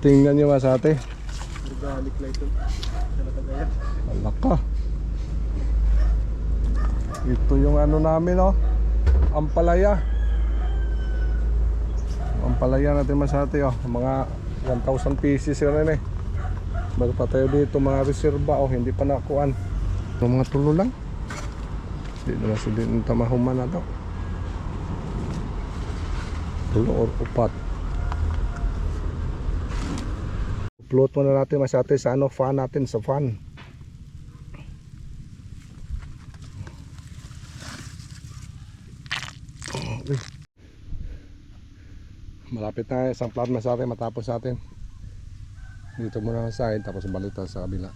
Tingnan nyo mas ate. Organic na ito. Alaka. Ito yung ano namin, oh. Ampalaya. Ampalaya natin mas ate, oh. Mga 1,000 pieces yun rin eh. Bago pa tayo dito mga reserva, oh. Hindi pa nakuan. Yung mga tulo lang. Hindi naman sila yung tamahuman na to. Tulo or upat. Upload muna natin mas ate sa ano, fan natin, sa fan. Okay. Malapit na isang plat mas ate matapos natin. Dito muna sa side tapos balik tayo sa kabila.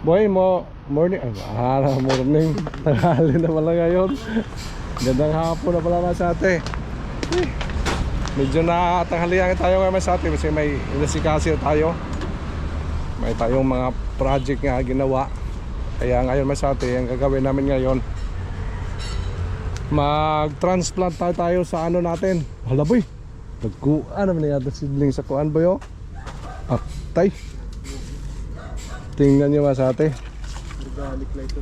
Boy, morning, morning, tanghali na pala ngayon. Gandang hapon na pala mas ate. Medyo natanghalian tayo ngayon mas ate kasi may inasikasi tayo. May tayong mga project nga ginawa. Kaya ngayon mas ate, ang gagawin namin ngayon, mag-transplant tayo sa ano natin. Hala boy, nagkuan naman yata sidling sa kuan boy, oh. Atay. Tingnan nyo mas ate. Organic na ito.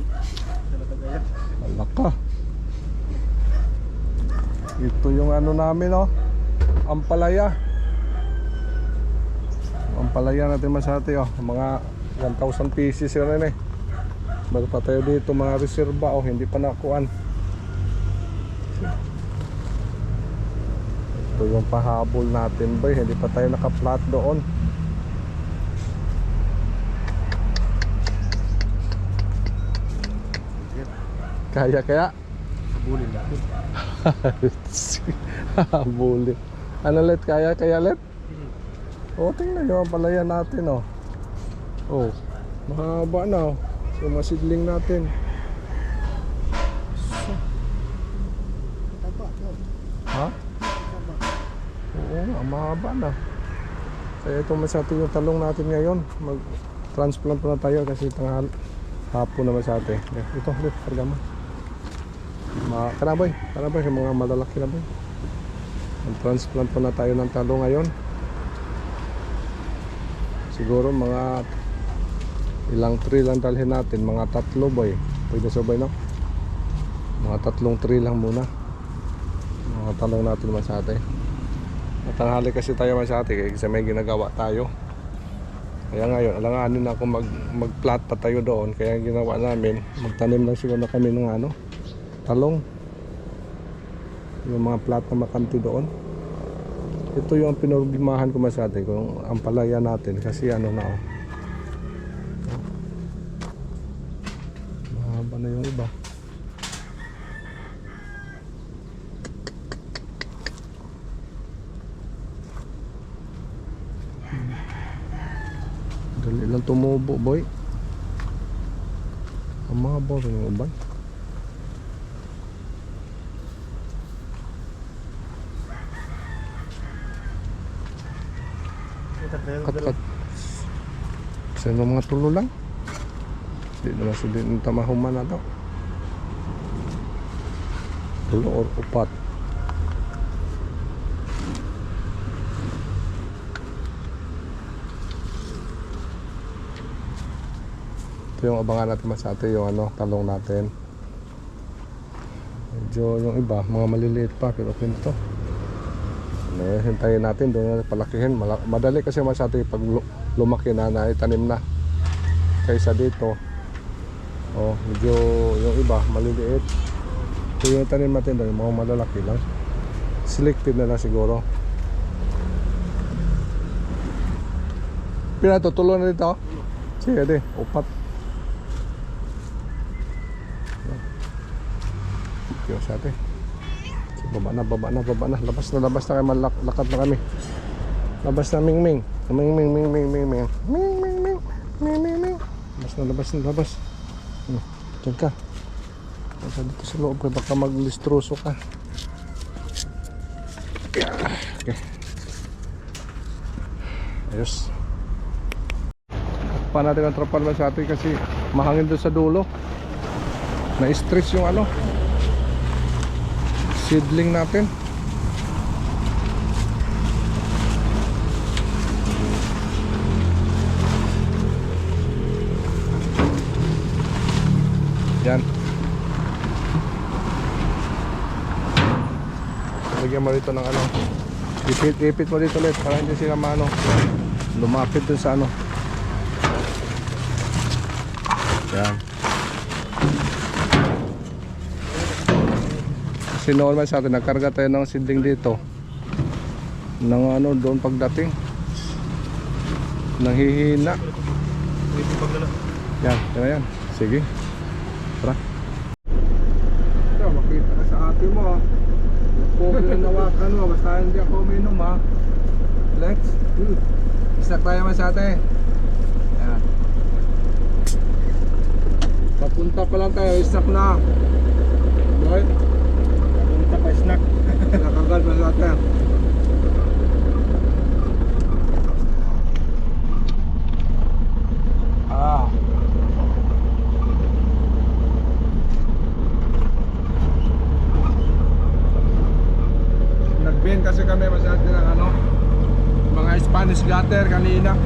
Alaka. Ito yung ano namin, oh. Ampalaya. Ampalaya natin mas ate, oh. Mga 1,000 pieces yun rin eh. Bago pa tayo dito mga reserva, oh. Hindi pa nakuan. Ito yung pahabol natin boy. Hindi pa tayo naka-flat doon. Kaya Habulin natin. Habulin. Ano let? Kaya let? O tingnan nyo ang palaya natin, oh. Oh, mahaba na, oh. So masidling natin. So, ha? Oo, mahaba na. Kaya ito masyado yung talong natin ngayon. Mag-transplant na tayo kasi hapon naman sa ate. Ito, karga mo. Kanaboy, yung mga malalaki na boy. Mag-transplant pa na tayo ng talong ngayon. Siguro mga ilang tree lang dalhin natin, mga 3 boy. Pwede sabay no? Mga 3 tree lang muna. Mga talong natin man sa ate. Matanghali kasi tayo man sa ate kasi may ginagawa tayo. Kaya ngayon, alanganin ako mag-plant pa tayo doon. Kaya ginawa namin, magtanim lang siguro na kami ng ano, talong. Yung mga plat na makanti doon. Ito yung pinurbimahan ko masyado kung ang palaya natin kasi ano na, oh. Mahaba na yung iba. Dali lang tumubo boy. Ang mahaba rin yung uban. Kat kasi ng mga tulo lang. Hindi naman sila yung tamahuman na to. Tulo or upat. Ito yung abangan natin mas ate, yung ano, talong natin. Medyo yung iba, mga maliliit pa pero pinto. Hintayin natin doon palakihin. Madali kasi mas ate pag lumaki na itanim na kaysa dito. Oh, medyo yung iba maliliit. So yung tanim natin doon mga malalaki lang. Selected na lang siguro. Pinatutulo na dito. Sige, ade, upat. Okay, sa ate. So, baba na. Labas na kayo, malakad na kami. Labas na, Ming. Ming. Labas. Diyan ka. Basta dito sa loob ka, baka maglistroso ka. Okay. Ayos. Pa natin ang trapal ba sa atin kasi mahangin doon sa dulo. Na-stress yung ano, seedling natin. Yan. Lagyan mo dito ng ano, ipit mo dito ulit para hindi sila maano lumapit dun sa ano. Yan. Kasi normal sa atin, nagkarga tayo ng seedling dito ng ano doon pagdating nanghihina. Yan. Sige. Tara. Ito, makita ka sa ate mo ha. Huwag ko nawakan mo, basta hindi ako uminom ha. Lex, snack tayo man sa ate. Yan. Papunta pa lang tayo, snack na. Right? Papunta pa snack. Nakagal pa sa ate. Nagbin kasi kami masyado ng ano, mga Spanish gutter kanina.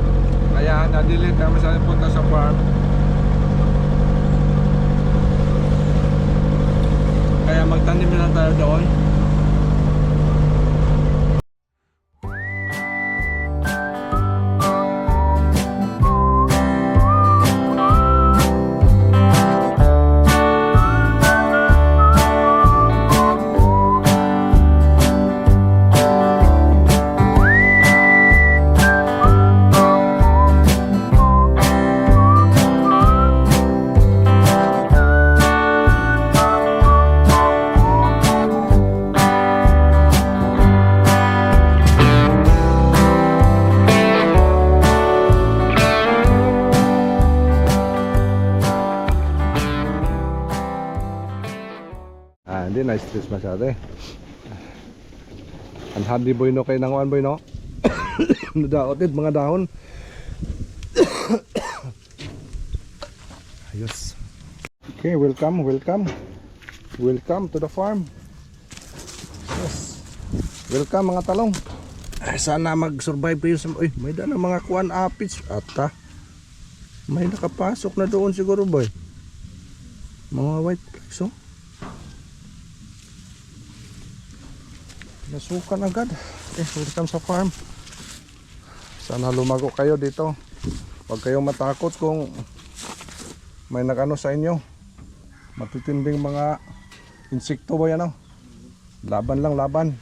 Kaya na-delete kami masyado punta sa farm. Kaya magtanim na lang tayo doon. Hindi na-stress masyado eh. Ang handi boy no kay nanguan boy no. Nadaotid mga dahon. Ayos. Okay, welcome to the farm. Yes. Welcome mga talong. Sana mag-survive kayo sa may dala mga kuan apits ata. May nakapasok na doon siguro boy. Mga white flags oh. Nasukan agad. Welcome sa farm. Sana lumago kayo dito. Huwag kayong matakot kung may nakano sa inyo. Matitinding mga insekto ba yan oh. Laban lang laban.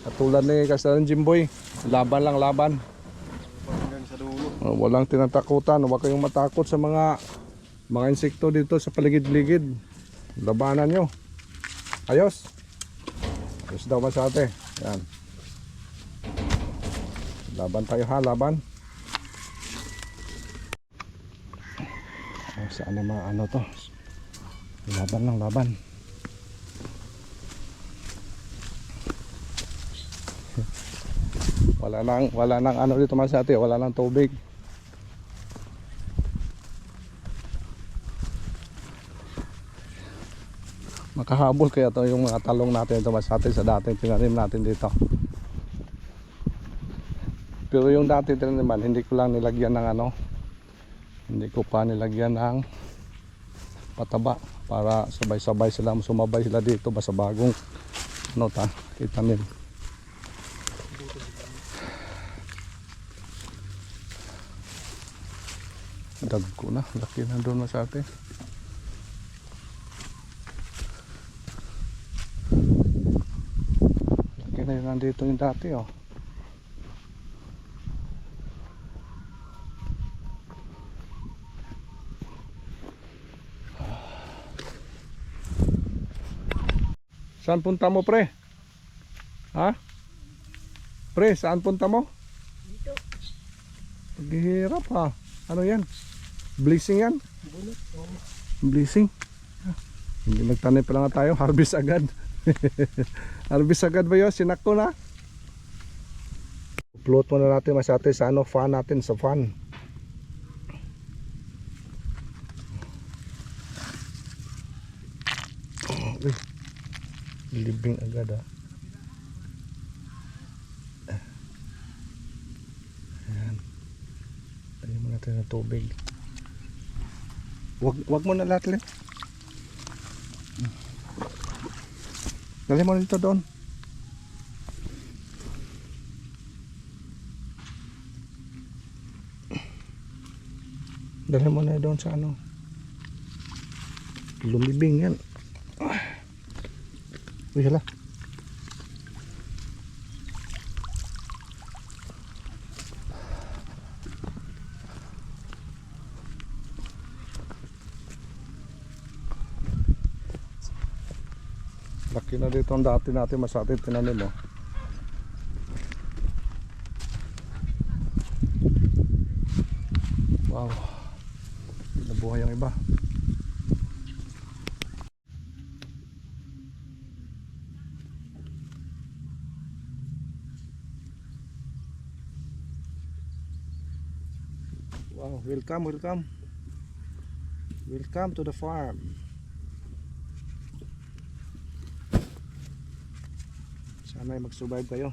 Katulad ni Kastalan Jimboy, laban. Walang tinatakutan. Huwag kayong matakot sa mga insekto dito sa paligid-ligid. Labanan nyo. Ayos. Ayos daw ba sa ate? Yan. Laban tayo ha, laban. Saan naman ano to? Laban lang, laban. Wala nang ano dito man sa ate, wala nang tubig. Makahabol kaya to yung mga talong natin ito mas atin sa dating tinanim natin dito. Pero yung dating tinaniman hindi ko lang nilagyan ng ano, hindi ko pa nilagyan ng pataba para sabay-sabay sila sumabay sila dito basta bagong ano ta itanim. Dagko na, laki na doon mas atin. Nandito yung dati oh. Saan punta mo, pre? Ha? Pre, saan punta mo? Dito. Paghihirap ha. Ano yan? Blessing yan? Bunot. Oh. Blessing. Hindi nagtanim pa lang tayo. Harvest agad. Harvest agad ba yun? Sinako na. Upload muna natin masate sa ano, fan natin. Sa fan. Uy. Libing agad ha. Ayan. Lagyan mo natin ng tubig. Wag mo na lahat lang. Dali mo dito doon. Dali mo na doon sa ano. Lumibing yan. Uy, hala. Laki na dito ang dati natin masati tinanim mo. Wow. Nabuhay ang iba. Wow, welcome. Welcome to the farm. Sana ay mag-survive kayo.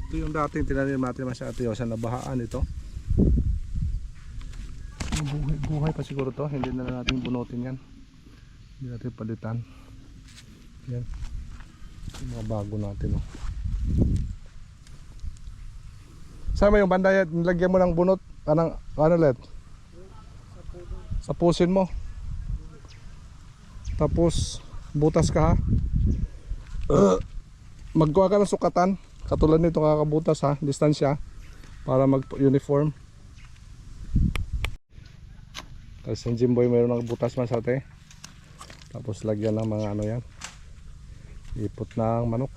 Ito yung dating tinanim natin sa ate sa nabahaan ito. Buhay pa siguro to. Hindi na natin bunutin yan. Hindi natin palitan. Yan. Yung mga bago natin. Oh. Sama yung banda yan. Nilagyan mo ng bunot. Ano let? Sa pusin mo. Tapos butas ka ha. Magkuha ka ng sukatan. Katulad nito kakabutas ha, distansya para mag-uniform. Tapos yung Jimboy mayroon ng butas masate. Tapos lagyan ng mga ano yan. Ipot ng manok.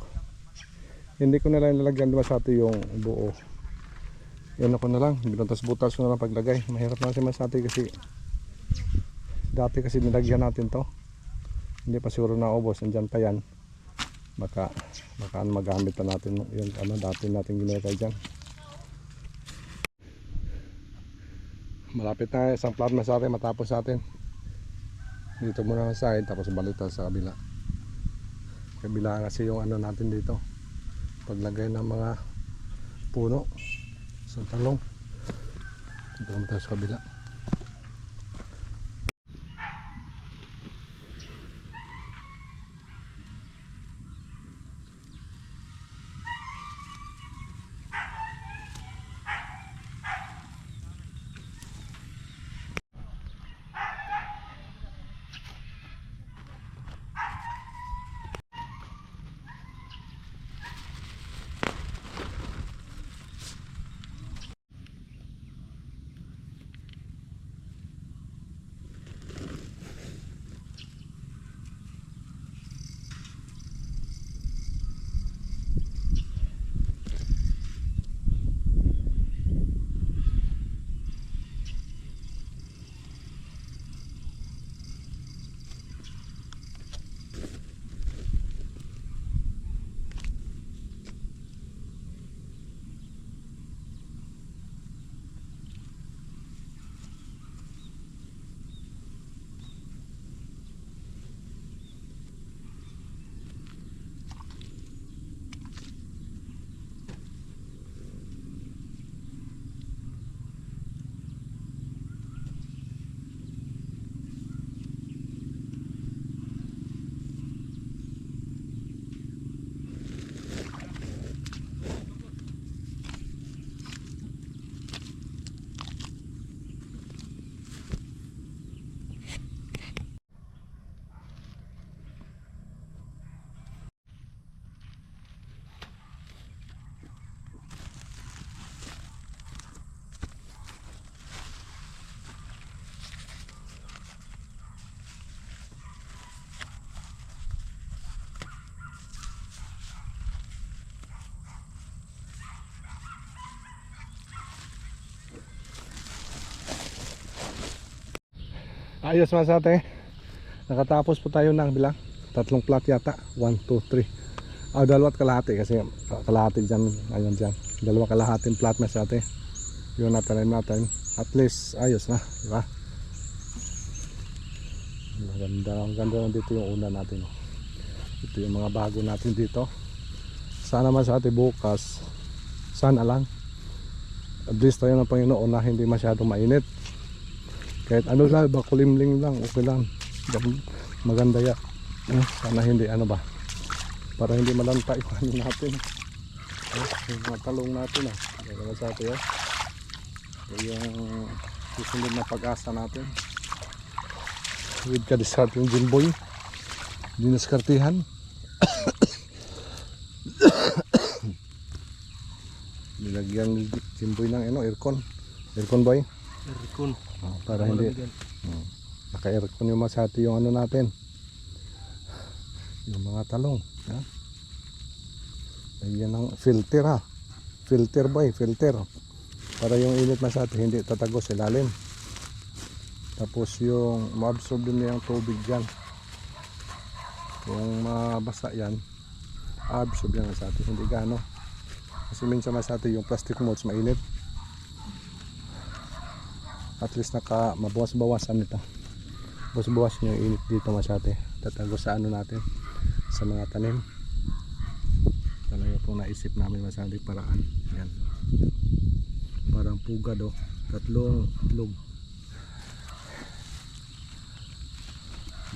Hindi ko na lang nilagyan masate yung buo. Yan ako na lang, binutas-butas ko na lang paglagay. Mahirap na si masate kasi dati kasi nilagyan natin to. Hindi pa siguro naubos, nandyan pa yan. Baka magamit na natin yung ano dati natin ginagawa dyan. Malapit na isang plasma sa atin matapos sa atin. Dito muna sa side tapos balik tayo sa kabila kasi yung ano natin dito paglagay ng mga puno sa talong. Dito muna tayo sa kabila. Ayos man sa atin. Nakatapos po tayo ng bilang 3 plat yata. 1, 2, 3. 2 kalahati kasi kalahati dyan. Ayun dyan. 2 kalahating plat na sa atin. Yung natanim natin. At least ayos na. Diba? Ang ganda lang dito yung una natin. Ito yung mga bago natin dito. Sana man sa atin bukas. Sana lang. At least tayo ng Panginoon na hindi masyadong mainit. Kahit ano lang, bakulimling lang, okay lang. Maganda yan. Sana hindi ano ba. Para hindi malanta yung ano natin. Yung mga talong natin. Gagawin sa atin. Yung susunod na pag-asa natin. With kadisart yung Jimboy. Dinaskartihan. Nilagyan ni Jimboy ng aircon. Aircon boy. Aircon. Para hindi naka-aircon yung masati yung ano natin, yung mga talong. Lagyan ng filter filter boy, filter para yung init masati hindi tatagos sa ilalim. Tapos yung ma-absorb din yung tubig dyan. Kung mabasa yan, absorb yan masati, hindi gaano. Kasi minsan masati yung plastic molds mainit. At least mabawas-bawasan nito. Bawas-bawas yung init dito masyate. Tatagos sa ano natin, sa mga tanim. Talaga po naisip namin masyade paraan. Yan. Parang pugad oh. 3 itlog.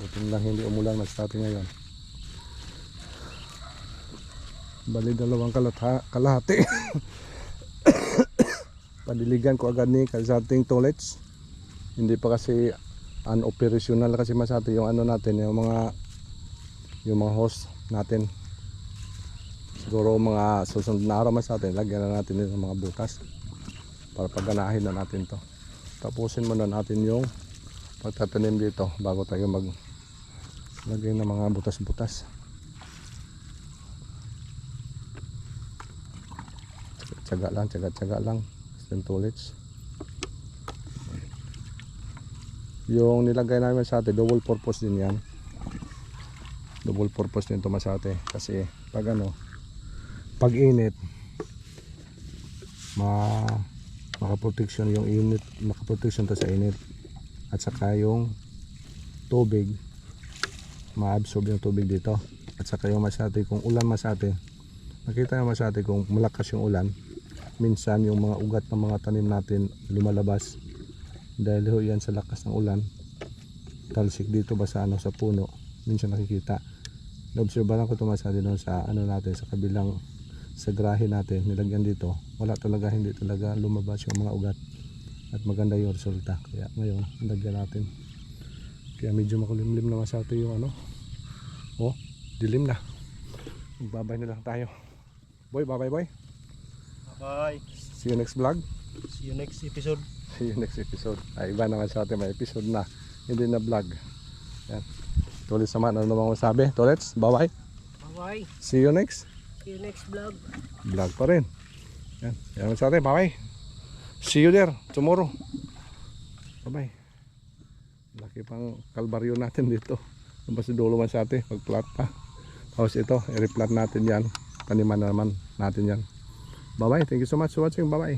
Buting lang hindi umulan masyate ngayon. Bali 2 kalahati. Padiligan ko agad ni kasi sa ating toilets. Hindi pa kasi unoperational kasi masati yung ano natin, yung mga hose natin. Siguro mga susunod na araw masati, lagyan na natin ng mga butas para pagganahin na natin to. Tapusin muna natin yung pagtatanim dito bago tayo maglagay ng mga butas-butas. Tiyaga lang. Toilets. Yung nilagay namin sa atin, double purpose din yan. Double purpose din ito masate. Kasi pag init, makaprotection yung init, makaprotection to sa init. At saka yung tubig, ma-absorb yung tubig dito. At saka yung masate, kung ulan masate, nakita yung masate kung malakas yung ulan, minsan yung mga ugat ng mga tanim natin lumalabas dahil ho yan sa lakas ng ulan. Talsik dito ba sa puno, minsan nakikita. Naobserbahan ko ito masadi doon sa natin, sa kabilang sa grahe natin, nilagyan dito, wala talaga, hindi talaga lumabas yung mga ugat at maganda yung resulta. Kaya ngayon nilagyan natin, kaya medyo makulimlim na masati yung dilim na. Magbabay na lang tayo boy, bye boy. Bye. See you next vlog. See you next episode. See you next episode. Iba naman sa atin, may episode na, hindi na vlog. Yan. Tulis naman, ano namang masabi? Tulits, bye bye. Bye. See you next. See you next vlog. Vlog pa rin. Yan. Yan naman sa atin, bye bye. See you there tomorrow. Bye bye. Laki pang kalbaryo natin dito. Tapos dulo man sa atin, pag-plat pa. Tapos ito, i-replat natin yan. Taniman na naman natin yan. Bye bye. Thank you so much for watching. Bye bye.